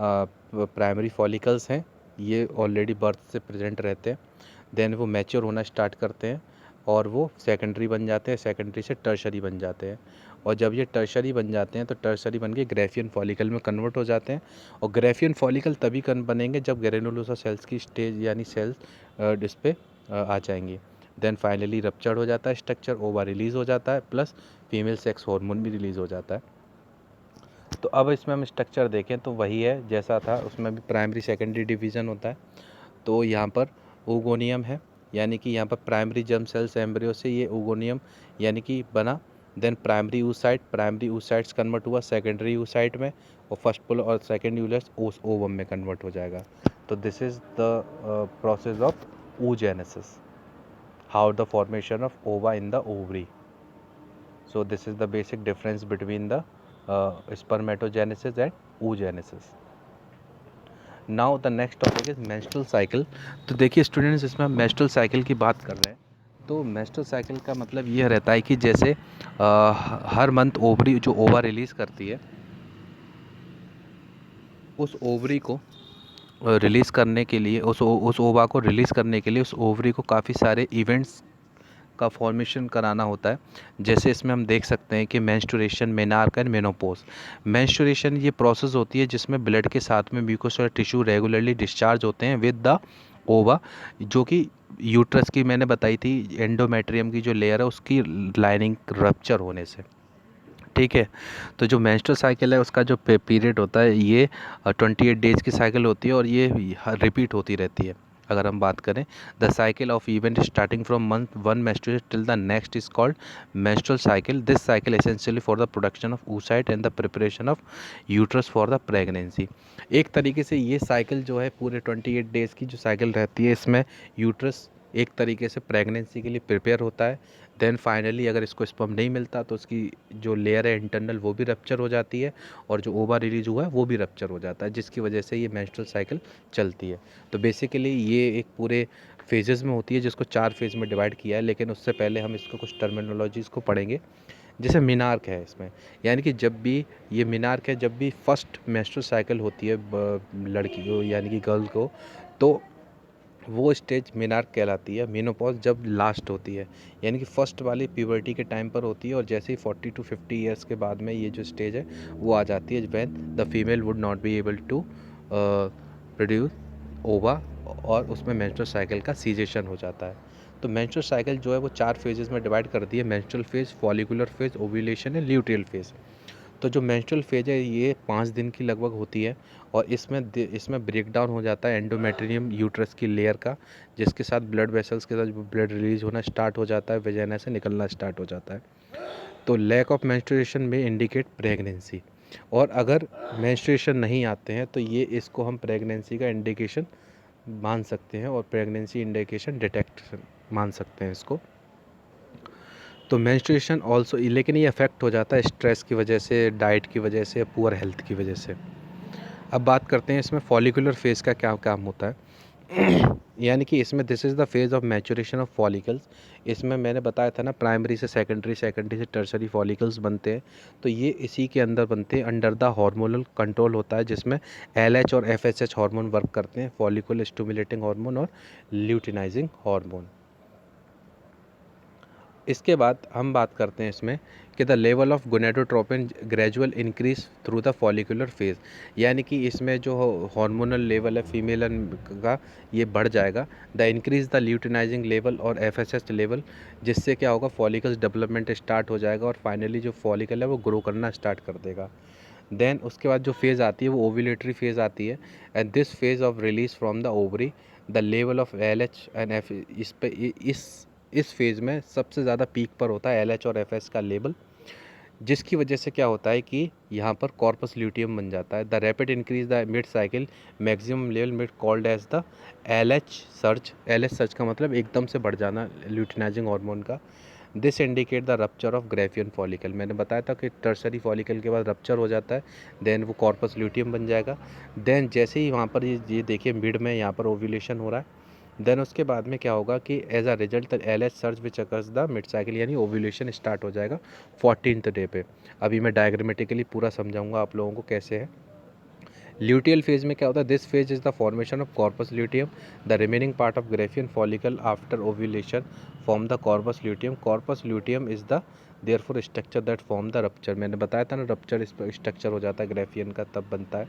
S1: प्राइमरी फॉलिकल्स हैं, ये ऑलरेडी बर्थ से प्रेजेंट रहते हैं, देन वो मैच्योर होना स्टार्ट करते हैं और वो सेकेंडरी बन जाते हैं, सेकेंडरी से टर्शरी बन जाते हैं। और जब ये टर्शरी बन जाते हैं तो टर्शरी बन के ग्रेफियन फॉलिकल में कन्वर्ट हो जाते हैं। और ग्रेफियन फॉलिकल तभी बनेंगे जब ग्रेनुलोसा सेल्स की स्टेज यानी सेल्स इस पे आ जाएंगी। देन फाइनली रप्चर्ड हो जाता है स्ट्रक्चर, ओवा रिलीज़ हो जाता है, प्लस फीमेल सेक्स हार्मोन भी रिलीज़ हो जाता है। तो अब इसमें हम स्ट्रक्चर देखें तो वही है जैसा था, उसमें भी प्राइमरी सेकेंडरी डिवीज़न होता है। तो यहाँ पर ओगोनियम है, यानी कि यहाँ पर प्राइमरी जर्म सेल्स एम्ब्रियो से ये ओगोनियम यानी कि बना। Then primary oocyte, primary oocytes convert हुआ सेकेंडरी oocyte में, और फर्स्ट पोलर और सेकेंड यूलस ओवम में कन्वर्ट हो जाएगा। तो this is the process of oogenesis, how the formation of ova in the ovary. So this is the basic difference between the spermatogenesis and oogenesis. Now the next topic is menstrual cycle. तो देखिए students, इसमें हम menstrual cycle की बात कर रहे हैं। तो मेंस्ट्रुअल साइकिल का मतलब ये रहता है कि जैसे हर मंथ ओवरी जो ओवा रिलीज़ करती है, उस ओवरी को रिलीज़ करने के लिए, उस ओवा को रिलीज़ करने के लिए उस ओवरी को काफ़ी सारे इवेंट्स का फॉर्मेशन कराना होता है। जैसे इसमें हम देख सकते हैं कि menstruation, menarche and menopause. Menstruation ये प्रोसेस होती है जिसमें ब्लड के साथ में म्यूकोसर टिश्यू रेगुलरली डिस्चार्ज होते हैं विद द ओवा, जो कि यूट्रस की मैंने बताई थी एंडोमेट्रियम की जो लेयर है उसकी लाइनिंग रप्चर होने से। ठीक है। तो जो मेंस्ट्रुअल साइकिल है उसका जो पीरियड होता है ये 28 डेज की साइकिल होती है और ये रिपीट होती रहती है। अगर हम बात करें, the cycle of event starting from month one menstruation till the next is called menstrual cycle. This cycle essentially for the production of oocyte and the preparation of uterus for the pregnancy. एक तरीके से ये cycle जो है पूरे 28 days की जो cycle रहती है, इसमें यूट्रस एक तरीके से प्रेगनेंसी के लिए प्रिपेयर होता है। देन फाइनली अगर इसको स्पर्म नहीं मिलता तो उसकी जो लेयर है इंटरनल वो भी रप्चर हो जाती है, और जो ओवा रिलीज हुआ है वो भी रप्चर हो जाता है, जिसकी वजह से ये मेंस्ट्रुअल साइकिल चलती है। तो बेसिकली ये एक पूरे फेजेस में होती है, जिसको 4 फेज में डिवाइड किया है। लेकिन उससे पहले हम इसको कुछ टर्मिनोलॉजीज़ को पढ़ेंगे। जैसे मीनार्क है इसमें, यानी कि जब भी ये मीनार्क है, जब भी फर्स्ट मेंस्ट्रुअल साइकिल होती है लड़की को यानी कि गर्ल को, तो वो स्टेज मीनार्क कहलाती है। मेनोपॉज जब लास्ट होती है, यानी कि फर्स्ट वाली प्यूबर्टी के टाइम पर होती है, और जैसे ही 40 to 50 ईयर्स के बाद में ये जो स्टेज है वो आ जाती है, when the female would not be able to produce ova, और उसमें मेंस्ट्रुअल साइकिल का सीजेशन हो जाता है। तो मेंस्ट्रुअल साइकिल जो है वो 4 फेजेस में डिवाइड कर दी है: menstrual phase, follicular phase, ovulation and luteal phase. तो जो मेंस्ट्रुअल फेज है ये 5 दिन की लगभग होती है, और इसमें ब्रेक डाउन हो जाता है एंडोमेट्रियम यूट्रस की लेयर का, जिसके साथ ब्लड वेसल्स के साथ ब्लड रिलीज होना स्टार्ट हो जाता है, वेजाइना से निकलना स्टार्ट हो जाता है। तो लैक ऑफ मेंस्ट्रुएशन में इंडिकेट प्रेगनेंसी, और अगर मेंस्ट्रुएशन नहीं आते हैं तो ये इसको हम प्रेगनेंसी का इंडिकेशन मान सकते हैं, और प्रेगनेंसी इंडिकेशन डिटेक्शन मान सकते हैं इसको। तो मेंस्ट्रुएशन ऑल्सो, लेकिन ये अफेक्ट हो जाता है स्ट्रेस की वजह से, डाइट की वजह से, पुअर हेल्थ की वजह से। अब बात करते हैं इसमें फॉलिकुलर फेज़ का क्या काम होता है। यानी कि इसमें this is the phase of maturation of follicles. इसमें मैंने बताया था ना, प्राइमरी से सेकेंडरी, सेकेंडरी से टर्शरी फॉलिकल्स बनते हैं। तो ये इसी के अंदर बनते हैं, अंडर द हार्मोनल कंट्रोल होता है, जिसमें LH और FSH हार्मोन वर्क करते हैं, फॉलिकुलर स्टिमुलेटिंग हार्मोन और ल्यूटिनाइजिंग हार्मोन। इसके बाद हम बात करते हैं इसमें कि the level of gonadotropin gradual increase through the follicular phase. यानी कि इसमें जो हार्मोनल लेवल है फीमेल का, ये बढ़ जाएगा। The increase the luteinising level और FSH लेवल, जिससे क्या होगा, फॉलिकल्स डेवलपमेंट स्टार्ट हो जाएगा, और फाइनली जो फॉलिकल है वो ग्रो करना स्टार्ट कर देगा। देन उसके बाद जो फेज़ आती है वो ओव्यूलेटरी फेज़ आती है, and this phase of release from the ovary the level of LH and F, इस फेज़ में सबसे ज़्यादा पीक पर होता है LH और FS का लेवल, जिसकी वजह से क्या होता है कि यहाँ पर कॉर्पस ल्यूटियम बन जाता है। The rapid increase the mid cycle maximum level mid called as the LH surge. LH surge का मतलब एकदम से बढ़ जाना ल्यूटिनाइजिंग हार्मोन का। This indicate the rupture of Graafian follicle. मैंने बताया था कि टर्सरी फॉलिकल के बाद रप्चर हो जाता है, देन वो कॉर्पस ल्यूटियम बन जाएगा। देन जैसे ही वहाँ पर ये देखिए मिड में यहाँ पर ओव्यूलेशन हो रहा है, देन उसके बाद में क्या होगा कि as a result L H surge which occurs the mid cycle, यानी ओव्यूलेशन स्टार्ट हो जाएगा 14th डे पे। अभी मैं डायग्रामेटिकली पूरा समझाऊंगा आप लोगों को कैसे है। ल्यूटियल फेज में क्या होता है, this phase is the formation of corpus luteum, the remaining part of Graafian follicle after ovulation form the corpus luteum. Corpus luteum is the therefore structure that form the rupture. मैंने बताया था ना, rupture structure हो जाता है Graafian का, तब बनता है।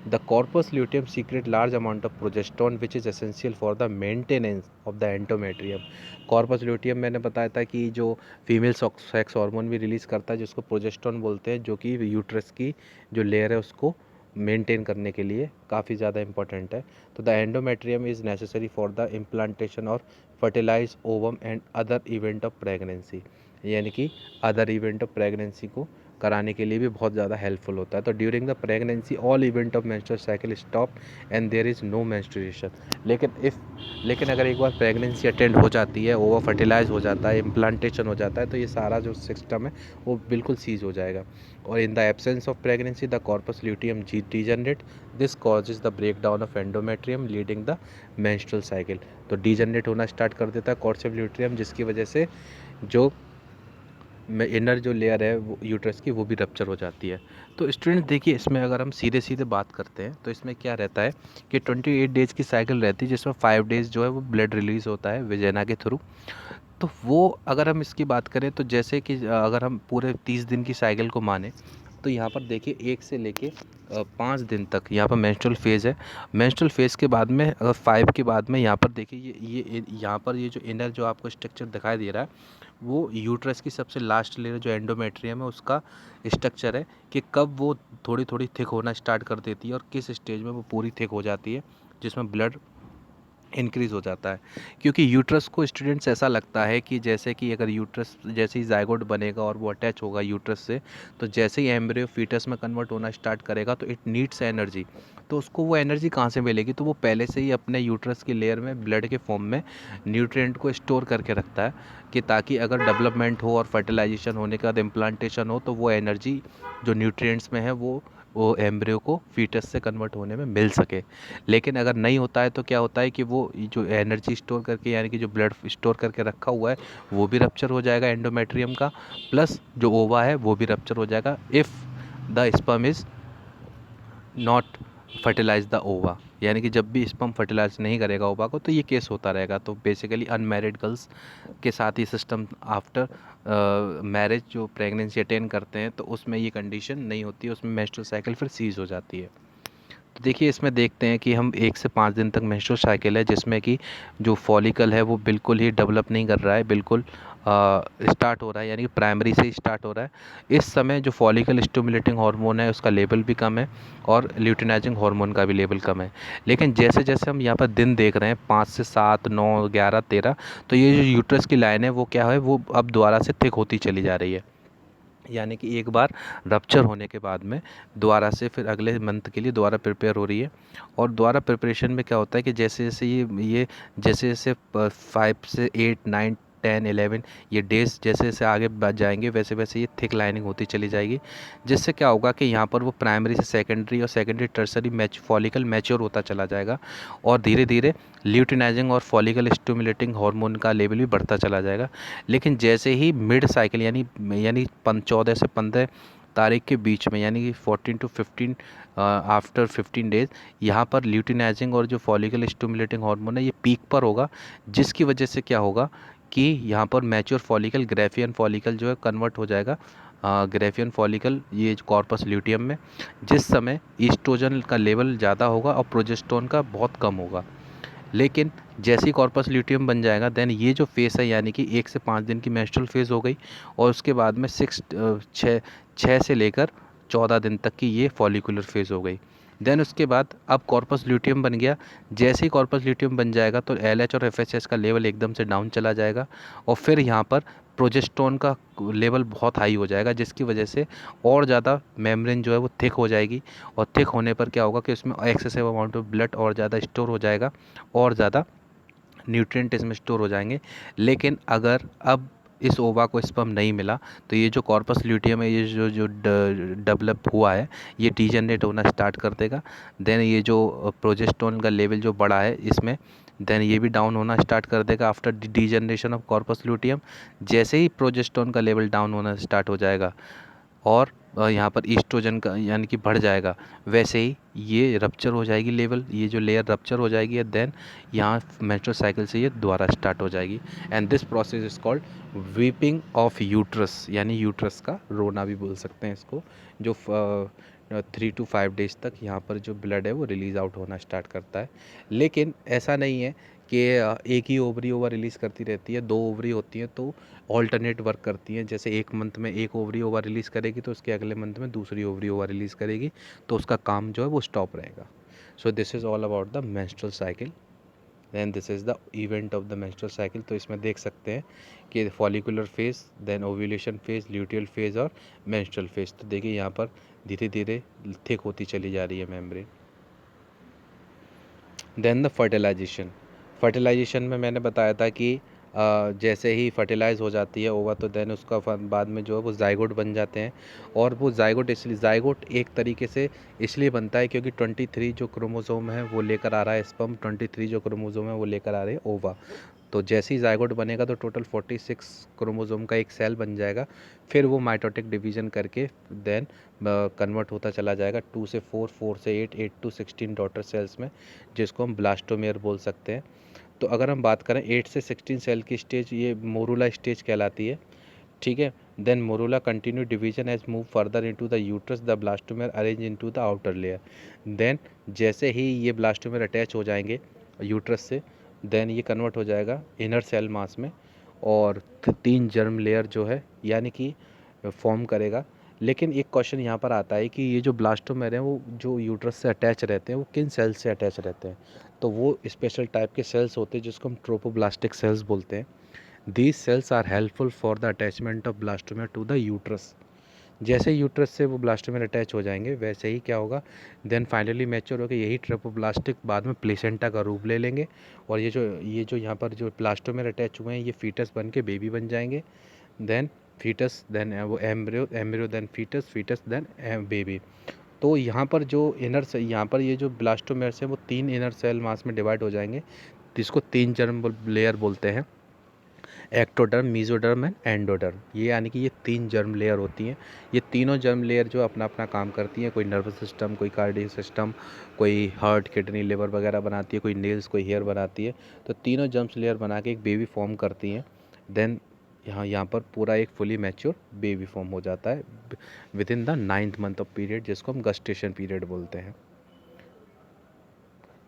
S1: The corpus luteum secret large amount of progesterone which is essential for the maintenance of the endometrium. Corpus luteum मैंने बताया था कि जो फीमेल सेक्स हार्मोन भी रिलीज़ करता है, जिसको प्रोजेस्टेरोन बोलते हैं, जो कि यूट्रस की जो लेयर है उसको मेंटेन करने के लिए काफ़ी ज़्यादा इंपॉर्टेंट है। तो the endometrium is necessary for the implantation और fertilize ovum and other event of pregnancy, यानी कि अदर इवेंट ऑफ प्रेगनेंसी को कराने के लिए भी बहुत ज़्यादा हेल्पफुल होता है। तो during the pregnancy all event of menstrual cycle stop and there is no menstruation. लेकिन अगर एक बार प्रेगनेंसी अटेंड हो जाती है, ओवर फर्टिलाइज हो जाता है, इम्प्लांटेशन हो जाता है, तो ये सारा जो सिस्टम है वो बिल्कुल सीज हो जाएगा। और in the absence of pregnancy the corpus luteum degenerate, this causes the break down of endometrium leading the menstrual cycle. तो डिजनरेट होना स्टार्ट कर देता है कॉर्पस ल्यूटियम, जिसकी वजह से जो में इनर जो लेयर है वो यूट्रस की, वो भी रप्चर हो जाती है। तो स्टूडेंट देखिए, इसमें अगर हम सीधे सीधे बात करते हैं तो इसमें क्या रहता है कि 28 डेज़ की साइकिल रहती है, जिसमें 5 डेज़ जो है वो ब्लड रिलीज़ होता है वेजाइना के थ्रू। तो वो अगर हम इसकी बात करें तो जैसे कि अगर हम पूरे 30 दिन की साइकिल को माने, तो यहाँ पर देखिए 1 से लेके 5 दिन तक यहाँ पर मेंस्ट्रुअल फेज़ है। मेंस्ट्रुअल फेज़ के बाद में अगर 5 के बाद में यहाँ पर देखिए ये यहाँ पर ये जो इनर जो आपको स्ट्रक्चर दिखाई दे रहा है, वो यूट्रस की सबसे लास्ट लेयर जो एंडोमेट्रियम है उसका स्ट्रक्चर है, कि कब वो थोड़ी थोड़ी थिक होना स्टार्ट कर देती है और किस स्टेज में वो पूरी थिक हो जाती है, जिसमें ब्लड इंक्रीज़ हो जाता है। क्योंकि यूट्रस को स्टूडेंट्स ऐसा लगता है कि जैसे कि अगर यूट्रस जैसे ही जाइगोट बनेगा और वो अटैच होगा यूट्रस से, तो जैसे ही एम्ब्रियो फीटस में कन्वर्ट होना स्टार्ट करेगा तो इट नीड्स एनर्जी। तो उसको वो एनर्जी कहाँ से मिलेगी, तो वो पहले से ही अपने यूट्रस की लेयर में ब्लड के फॉर्म में न्यूट्रिएंट को स्टोर करके रखता है, कि ताकि अगर डेवलपमेंट हो और फर्टिलाइजेशन होने के बाद इम्प्लांटेशन हो, तो वो एनर्जी जो न्यूट्रिएंट्स में है वो एम्ब्रियो को फीटस से कन्वर्ट होने में मिल सके। लेकिन अगर नहीं होता है तो क्या होता है कि वो जो एनर्जी स्टोर करके, यानी कि जो ब्लड स्टोर करके रखा हुआ है, वो भी रप्चर हो जाएगा एंडोमेट्रियम का, प्लस जो ओवा है वो भी रप्चर हो जाएगा if the sperm is not fertilize the ova. यानी कि जब भी स्पर्म फर्टिलाइज नहीं करेगा ओवा को, तो ये केस होता रहेगा। तो बेसिकली अनमैरिड गर्ल्स के साथ ही सिस्टम आफ्टर मैरिज जो प्रेगनेंसी अटेन करते हैं, तो उसमें ये कंडीशन नहीं होती है, उसमें मेंस्ट्रुअल साइकिल फिर सीज हो जाती है। तो देखिए, इसमें देखते हैं कि हम 1 से 5 दिन तक मेंस्ट्रुअल साइकिल है, जिसमें कि जो फॉलिकल है वो बिल्कुल ही डेवलप नहीं कर रहा है, बिल्कुल स्टार्ट हो रहा है, यानी कि प्राइमरी से ही स्टार्ट हो रहा है। इस समय जो फॉलिकल स्टिमुलेटिंग हार्मोन है उसका लेवल भी कम है, और ल्यूटिनाइजिंग हार्मोन का भी लेवल कम है। लेकिन जैसे जैसे हम यहाँ पर दिन देख रहे हैं 5 से 7, 9, 11, 13, तो ये जो यूट्रस की लाइन है वो क्या है, वो अब दोबारा से थिक होती चली जा रही है। यानी कि एक बार रप्चर होने के बाद में दोबारा से फिर अगले मंथ के लिए दोबारा प्रिपेयर हो रही है। और दोबारा प्रिपरेशन में क्या होता है कि जैसे जैसे ये जैसे जैसे 5 से 8, 9, 10, 11 ये डेज जैसे जैसे आगे बढ़ जाएंगे, वैसे वैसे ये थिक लाइनिंग होती चली जाएगी, जिससे क्या होगा कि यहाँ पर वो प्राइमरी से सेकेंडरी और सेकेंडरी टर्सरी फॉलिकल मैच्योर होता चला जाएगा, और धीरे धीरे ल्यूटिनाइजिंग और फॉलिकल स्टिमुलेटिंग हार्मोन का लेवल भी बढ़ता चला जाएगा। लेकिन जैसे ही मिड साइकिल यानी 14 से 15 तारीख के बीच में, यानी कि 14 to 15 आफ्टर 15 डेज, यहाँ पर ल्यूटिनाइजिंग और जो फॉलिकल स्टिमुलेटिंग हार्मोन है ये पीक पर होगा, जिसकी वजह से क्या होगा कि यहाँ पर मैच्योर फॉलिकल ग्रेफियन फॉलिकल जो है कन्वर्ट हो जाएगा ग्रेफियन फॉलिकल ये कॉर्पस ल्यूटियम में, जिस समय ईस्ट्रोजन का लेवल ज़्यादा होगा और प्रोजेस्टेरोन का बहुत कम होगा। लेकिन जैसे ही कॉर्पस ल्यूटियम बन जाएगा, देन ये जो फेस है, यानी कि 1 से 5 दिन की मेंस्ट्रुअल फेज़ हो गई, और उसके बाद में 6 से लेकर 14 दिन तक की ये फॉलिकुलर फेज़ हो गई। देन उसके बाद अब कॉर्पस ल्यूटियम बन गया। जैसे ही कॉर्पस ल्यूटियम बन जाएगा तो एलएच और एफएसएच का लेवल एकदम से डाउन चला जाएगा, और फिर यहाँ पर प्रोजेस्टेरोन का लेवल बहुत हाई हो जाएगा, जिसकी वजह से और ज़्यादा मेम्ब्रेन जो है वो थिक हो जाएगी, और थिक होने पर क्या होगा कि उसमें एक्सेसिव अमाउंट ऑफ ब्लड और ज़्यादा स्टोर हो जाएगा, और ज़्यादा न्यूट्रिएंट इसमें स्टोर हो जाएंगे। लेकिन अगर अब इस ओवा को स्पर्म नहीं मिला तो ये जो कॉर्पस ल्यूटियम है, ये जो जो डेवलप हुआ है, ये डीजनरेट होना स्टार्ट कर देगा। देन ये जो प्रोजेस्टेरोन का लेवल जो बढ़ा है इसमें, देन ये भी डाउन होना स्टार्ट कर देगा after degeneration of corpus luteum. जैसे ही प्रोजेस्टेरोन का लेवल डाउन होना स्टार्ट हो जाएगा और यहाँ पर ईस्ट्रोजन का यानी कि बढ़ जाएगा, वैसे ही ये रप्चर हो जाएगी लेवल, ये जो लेयर रप्चर हो जाएगी है। देन यहाँ मेंस्ट्रुअल साइकिल से ये दोबारा स्टार्ट हो जाएगी and this process is called weeping of uterus, यानी यूट्रस का रोना भी बोल सकते हैं इसको। जो 3 to 5 डेज तक यहाँ पर जो ब्लड है वो रिलीज़ आउट होना स्टार्ट करता है। लेकिन ऐसा नहीं है कि एक ही ओवरी ओवर रिलीज़ करती रहती है, 2 ओवरी होती हैं तो ऑल्टरनेट वर्क करती हैं। जैसे एक मंथ में एक ओवरी ओवर रिलीज़ करेगी तो उसके अगले मंथ में दूसरी ओवरी ओवर रिलीज़ करेगी, तो उसका काम जो है वो स्टॉप रहेगा। So this is all about the menstrual cycle then this is the event of the menstrual cycle. तो इसमें देख सकते हैं कि follicular phase, then ovulation phase, luteal phase और मेंस्ट्रुअल फेज। तो देखिए यहाँ पर धीरे धीरे थिक होती चली जा रही है membrane. Then the fertilization. Fertilization में मैंने बताया था कि जैसे ही फर्टिलाइज हो जाती है ओवा तो देन उसका बाद में जो है वो जाइगोट बन जाते हैं। और वो जाइगोट इसलिए, जाइगोट एक तरीके से इसलिए बनता है क्योंकि 23 जो क्रोमोसोम है वो लेकर आ रहा है स्पर्म, 23 जो क्रोमोसोम है वो लेकर आ रहे हैं ओवा। तो जैसे ही जाइगोट बनेगा तो टोटल 46 क्रोमोसोम का एक सेल बन जाएगा। फिर वो माइटोटिक डिवीजन करके देन कन्वर्ट होता चला जाएगा 2 से 4, 4 से 8, 8 to 16 डॉटर सेल्स में, जिसको हम ब्लास्टोमेयर बोल सकते हैं। तो अगर हम बात करें 8 से 16 सेल की स्टेज, ये मोरूला स्टेज कहलाती है, ठीक है। Then morula continue division as move further into the uterus, the blastomere arrange into the outer layer. Then जैसे ही ये ब्लास्टोमेयर अटैच हो जाएंगे यूट्रस से, देन ये कन्वर्ट हो जाएगा इनर सेल मास में और 3 जर्म लेयर जो है यानी कि फॉर्म करेगा। लेकिन एक क्वेश्चन यहाँ पर आता है कि ये जो ब्लास्टोमेयर हैं वो जो यूट्रस से अटैच रहते हैं वो किन सेल्स से अटैच रहते हैं। तो वो स्पेशल टाइप के सेल्स होते हैं जिसको हम ट्रोपोब्लास्टिक सेल्स बोलते हैं। These cells are helpful for the attachment of blastoma to the uterus। जैसे यूट्रस से वो ब्लास्टोमेयर अटैच हो जाएंगे वैसे ही क्या होगा, देन फाइनली मैच्योर होकर यही ट्रोपोब्लास्टिक बाद में प्लेसेंटा का रूप ले लेंगे और ये जो यहाँ पर जो ब्लास्टोमेयर अटैच हुए हैं ये फीटस बन के बेबी बन जाएंगे। देन फीटस, देन वो embryo, embryo then fetus, fetus then baby. तो यहाँ पर जो इनर से यहाँ पर ये जो ब्लास्टोमेयर है वो 3 इनर सेल मास में डिवाइड हो जाएंगे, जिसको 3 जर्म लेयर बोलते हैं, एक्टोडर्म, मीजोडर्म एंड एंडोडर्म। ये यानी कि ये 3 जर्म लेयर होती हैं। ये तीनों जर्म लेयर जो अपना अपना काम करती हैं, कोई नर्वस सिस्टम, कोई कार्डियक सिस्टम, कोई हार्ट, किडनी, लिवर वगैरह बनाती है, कोई नेल्स, कोई हेयर बनाती है। तो तीनों जर्म्स लेयर बना के एक बेबी फॉर्म करती हैं। देन यहाँ पर पूरा एक फुली मैच्योर बेबी फॉर्म हो जाता है with in the 9th month of period, जिसको हम गस्टेशन पीरियड बोलते हैं।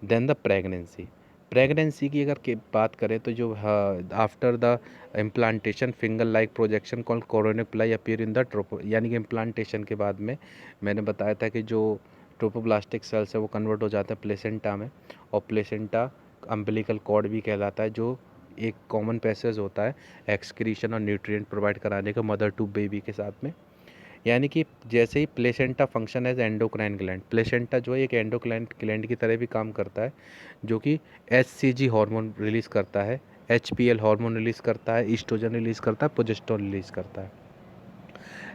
S1: Then the pregnancy. प्रेगनेंसी की अगर बात करें तो जो after the implantation finger like projection called chorionic ply appear in the ट्रोपो, यानी कि इम्प्लांटेशन के बाद में मैंने बताया था कि जो ट्रोपोब्लास्टिक सेल्स है वो कन्वर्ट हो जाते हैं प्लेसेंटा में, और प्लेसेंटा अम्बिलिकल कॉर्ड भी कहलाता है, जो एक कॉमन पैसेज होता है एक्सक्रीशन और न्यूट्रिएंट प्रोवाइड कराने का मदर टू बेबी के साथ में। यानी कि जैसे ही placenta function as endocrine gland, placenta जो है एक एंडोक्राइन ग्लैंड की तरह भी काम करता है, जो कि एचसीजी हार्मोन रिलीज़ करता है, एचपीएल हार्मोन रिलीज़ करता है, ईस्ट्रोजन रिलीज़ करता है, प्रोजेस्टेरोन रिलीज़ करता है।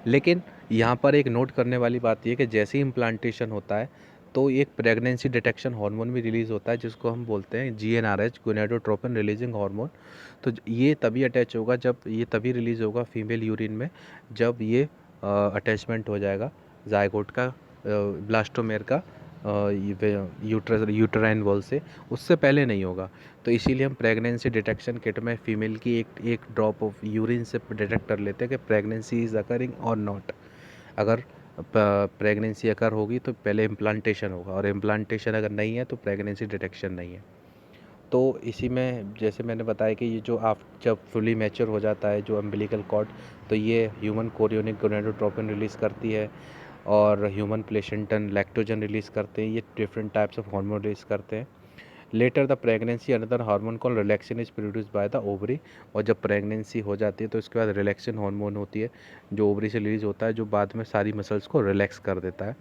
S1: लेकिन यहाँ पर एक नोट करने वाली बात यह कि जैसे ही इम्प्लांटेशन होता है तो एक प्रेगनेंसी डिटेक्शन हार्मोन भी रिलीज़ होता है, जिसको हम बोलते हैं जीएनआरएच, गोनाडोट्रोपिन रिलीजिंग हार्मोन। तो ये तभी अटैच होगा जब ये तभी रिलीज़ होगा फीमेल यूरिन में जब ये अटैचमेंट हो जाएगा जायगोट का, ब्लास्टोमेयर का यूटराइन वॉल से, उससे पहले नहीं होगा। तो इसीलिए हम प्रेगनेंसी डिटेक्शन किट में फीमेल की एक ड्रॉप ऑफ यूरिन से डिटेक्ट कर लेते हैं कि प्रेगनेंसी इज़ अकरिंग और नॉट। अगर प्रेगनेंसी अकर होगी तो पहले इम्प्लांटेशन होगा, और इम्प्लांटेशन अगर नहीं है तो प्रेगनेंसी डिटेक्शन नहीं है। तो इसी में जैसे मैंने बताया कि ये जो आप जब फुली मैच्योर हो जाता है जो अम्बिलिकल कॉर्ड, तो ये ह्यूमन कोरियोनिक गोनाडोट्रोपिन रिलीज़ करती है और ह्यूमन प्लेसेंटन लैक्टोजन रिलीज़ करते हैं। ये different types of hormone release करते हैं। Later the pregnancy another hormone call relaxin is produce by the ovary. और जब प्रेगनेंसी हो जाती है तो इसके बाद रिलैक्सिन हार्मोन होती है जो ओवरी से रिलीज होता है, जो बाद में सारी मसल्स को रिलैक्स कर देता है।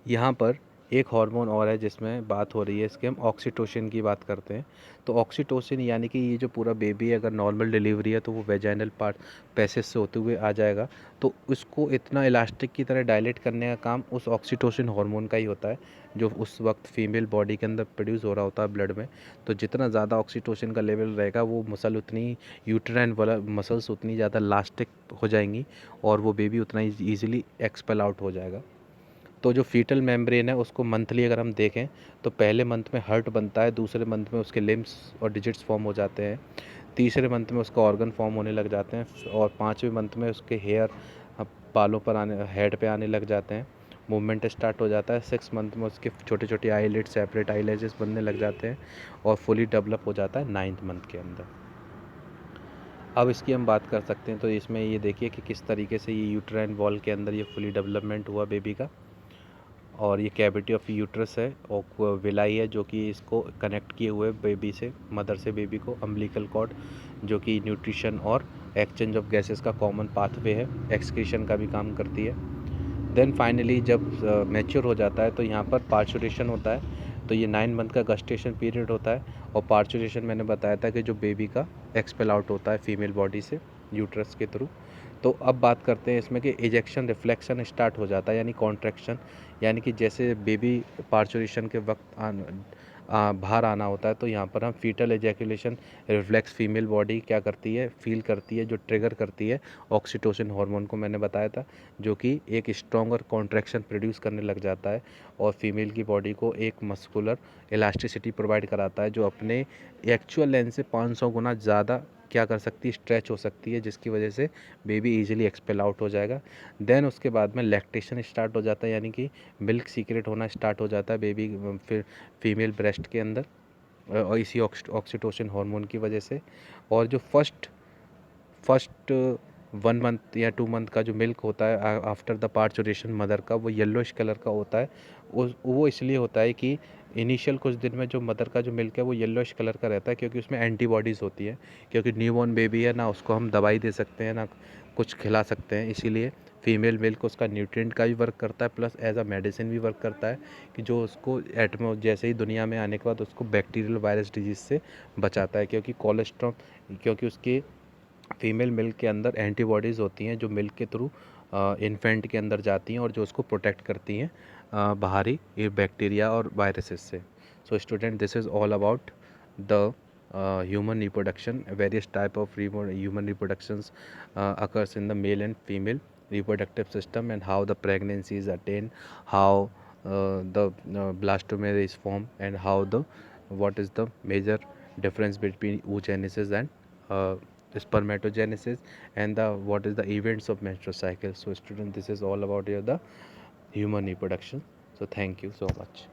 S1: यहाँ पर एक हार्मोन और है जिसमें बात हो रही है, इसके हम ऑक्सीटोसिन की बात करते हैं। तो ऑक्सीटोसिन यानी कि ये जो पूरा बेबी है, अगर नॉर्मल डिलीवरी है तो वो वेजाइनल पार्ट पैसेज से होते हुए आ जाएगा, तो उसको इतना इलास्टिक की तरह डायलेट करने का काम उस ऑक्सीटोसिन हार्मोन का ही होता है, जो उस वक्त फीमेल बॉडी के अंदर प्रोड्यूस हो रहा होता है ब्लड में। तो जितना ज़्यादा ऑक्सीटोसिन का लेवल रहेगा, वो मसल उतनी यूट्राइन वाला मसल्स उतनी ज़्यादा इलास्टिक हो जाएंगी और वो बेबी उतना ईजिली एक्सपेल आउट हो जाएगा। तो जो फीटल मेम्ब्रेन है उसको मंथली अगर हम देखें तो पहले मंथ में हार्ट बनता है, दूसरे मंथ में उसके लिम्स और डिजिट्स फॉर्म हो जाते हैं, तीसरे मंथ में उसका ऑर्गन फॉर्म होने लग जाते हैं, और पाँचवें मंथ में उसके हेयर बालों पर आने, हेड पे आने लग जाते हैं, मूवमेंट स्टार्ट हो जाता है। 6 मंथ में उसके छोटे छोटे आईलिड, सेपरेट आईलैशेस बनने लग जाते हैं और फुली डेवलप हो जाता है 9th मंथ के अंदर। अब इसकी हम बात कर सकते हैं, तो इसमें ये देखिए कि किस तरीके से ये यूट्राइन वॉल के अंदर ये फुली डेवलपमेंट हुआ बेबी का। और ये कैविटी ऑफ यूट्रस है और विलाई है जो कि इसको कनेक्ट किए हुए बेबी से, मदर से बेबी को, अम्बिलिकल कॉर्ड जो कि न्यूट्रिशन और एक्सचेंज ऑफ गैसेस का कॉमन पाथवे है, एक्सक्रीशन का भी काम करती है। देन फाइनली जब मैच्योर हो जाता है तो यहाँ पर पार्चुरेशन होता है। तो ये 9 मंथ का गस्टेशन पीरियड होता है, और पार्चुरेशन मैंने बताया था कि जो बेबी का एक्सपेल आउट होता है फीमेल बॉडी से यूट्रस के थ्रू। तो अब बात करते हैं इसमें कि इजेक्शन रिफ्लेक्शन स्टार्ट हो जाता है, यानी कॉन्ट्रैक्शन, यानी कि जैसे बेबी पार्चुरेशन के वक्त बाहर आना होता है, तो यहाँ पर हम fetal ejaculation reflex female body क्या करती है, फील करती है, जो ट्रिगर करती है ऑक्सीटोसिन हार्मोन को मैंने बताया था, जो कि एक स्ट्रॉन्गर कॉन्ट्रैक्शन प्रोड्यूस करने लग जाता है और फीमेल की बॉडी को एक मस्कुलर इलास्टिसिटी प्रोवाइड कराता है, जो अपने एक्चुअल लेंथ से 500 गुना ज़्यादा क्या कर सकती है, स्ट्रेच हो सकती है, जिसकी वजह से बेबी इजीली एक्सपेल आउट हो जाएगा। देन उसके बाद में लैक्टेशन स्टार्ट हो जाता है, यानी कि मिल्क सीक्रेट होना स्टार्ट हो जाता है बेबी फिर फीमेल ब्रेस्ट के अंदर, और इसी ऑक्सीटोसिन हार्मोन की वजह से। और जो फर्स्ट फर्स्ट 1 मंथ या 2 मंथ का जो मिल्क होता है आफ्टर द पार्चुरेशन मदर का, वो येलोइश कलर का होता है। वो इसलिए होता है कि इनिशियल कुछ दिन में जो मदर का जो मिल्क है वो येलोइश कलर का रहता है, क्योंकि उसमें एंटीबॉडीज़ होती है, क्योंकि न्यूबॉर्न बेबी है ना, उसको हम दवाई दे सकते हैं ना कुछ खिला सकते हैं, इसीलिए फीमेल मिल्क उसका न्यूट्रिएंट का भी वर्क करता है, प्लस एज अ मेडिसिन भी वर्क करता है, कि जो उसको जैसे ही दुनिया में आने के बाद उसको बैक्टीरियल वायरस डिजीज़ से बचाता है, क्योंकि कोलेस्ट्रॉल, क्योंकि उसके फीमेल मिल्क के अंदर एंटीबॉडीज़ होती हैं जो मिल्क के थ्रू इन्फेंट के अंदर जाती हैं और जो उसको प्रोटेक्ट करती हैं बाहरी बैक्टीरिया और वायरसेस से। So student, this is all about the human reproduction. Various type of human reproductions occurs in the male and female reproductive system, and how the pregnancy is attained, how the blastomere is formed, and how the what is the major difference between oogenesis and spermatogenesis, and the what is the events of menstrual cycle. So student, this is all about the human reproduction. So thank you so much.